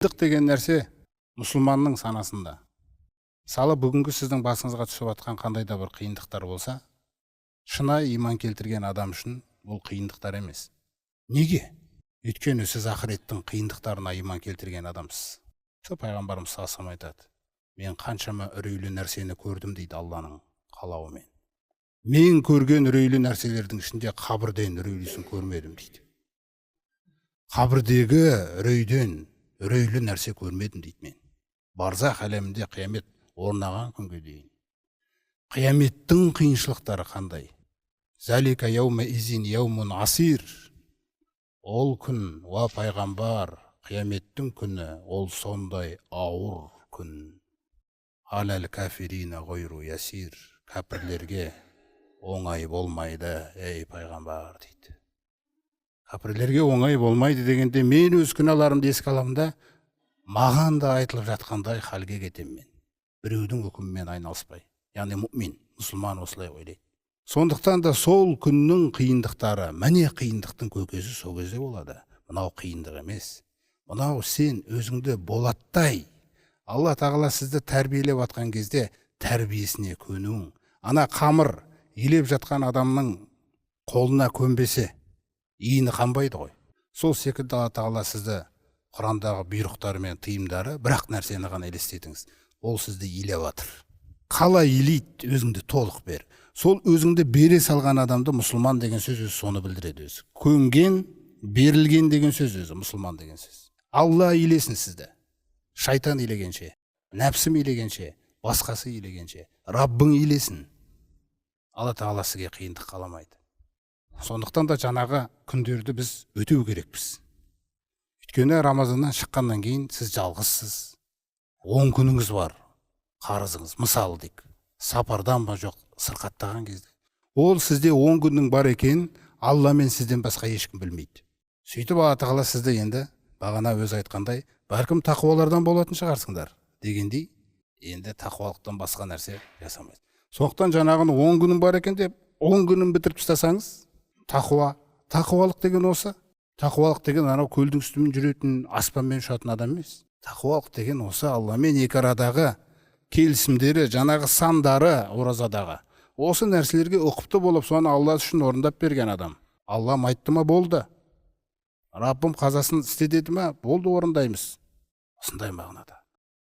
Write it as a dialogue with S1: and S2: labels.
S1: Қиындық деген нәрсе мұсылманның санасында. Салы бүгінгі сіздің басыңызға түсіп жатқан қандай да бір қиындықтар болса, шынайы иман келтірген адам үшін бұл қиындықтар емес. Неге? Өйткені сіз ақыреттің қиындықтарына иман келтірген адамсыз. Пайғамбарымыз саллаллаху айтады: мен қаншама үрейлі нәрсені көрдім дейді Алланың қалауымен. Мен көрген үрейлі нәрселердің ішінде қабірден үрейлісін көрмедім дейді. Қабірдегі үрейден үрейлі нәрсе көрмедім дейді мен. Барзах әлемінде қиямет орнаған күнге дейін. Қияметтің қиыншылықтары қандай? Залика яума изин яумун асир. Ол күн, уа пайғамбар, қияметтің күні, ол сондай ауыр күн. Алал кафирина гойру ясир. Кәпірлерге оңай болмайды, ей пайғамбар дейді. Кәпірлерге оңай болмайды дегенде, мен өз күнәларымды еске аламын да, маған да айтылып жатқандай халге кетемін мен. Біреудің үкімімен айналыспай. Яғни мұмин, мұсылман осылай ойлайды. Сондықтан да сол күннің қиындықтары, міне қиындықтың көкесі сол кезде болады. Мынау қиындық емес. Мынау сен өзіңді болаттай. Алла тағала сізді тәрбиелеп атқан кезде тәрбиесіне көнуің. Ана қамыр елеп жатқан адамның қолына көнбесе, иіні қанбайды ғой. Сол секілді Алла тағала сізді Құрандағы бұйрықтары мен тыйымдары бірақ нәрсені ғана елестетіңіз. Ол сізді илеп жатыр. Қалай илейді, өзіңді толық бер. Сол өзіңді бере салған адамды мұсылман деген сөз өзі соны білдіреді өзі. Көнген, берілген деген сөз өзі мұсылман деген сөз. Алла илесін сізді. Шайтан илегенше, нәпсім илегенше, басқасы илегенше, Раббың илесін. Алла тағала сізге қиындық қаламайды. Сондықтан да жаңағы күндерді біз өтеу керекпіз. Өйткені Рамазаннан шыққаннан кейін сіз жалғызсыз. 10 күніңіз бар, қарызыңыз, мысалы дейік, сапардан ба жоқ, сырқаттаған кезде. Ол сізде 10 күннің бар екен, Алла мен сізден басқа ешкім білмейді. Сөйтіп Алла тағала сізді енді бағана өз айтқандай, бәлкім тақуалардан болатын шығарсыңдар дегендей, енді тақуалықтан басқа нәрсе жасамайды. Сондықтан жаңағыны 10 күнің бар екен деп, 10 күнін бітіріп тастасаңыз, тақуалық деген осы. Тақуалық деген анау көлдің үстімен жүретін, аспанмен ұшатын адам емес. Тақуалық деген осы Алламен екі арадағы келісімдері, жаңағы сандары оразадағы. Осы нәрселерге ұқыпты болып, соны Алла үшін орындап берген адам. Аллам айтты ма, болды. Раббым қазасын істе деді ма, болды, орындаймыз. Осындай мағынада.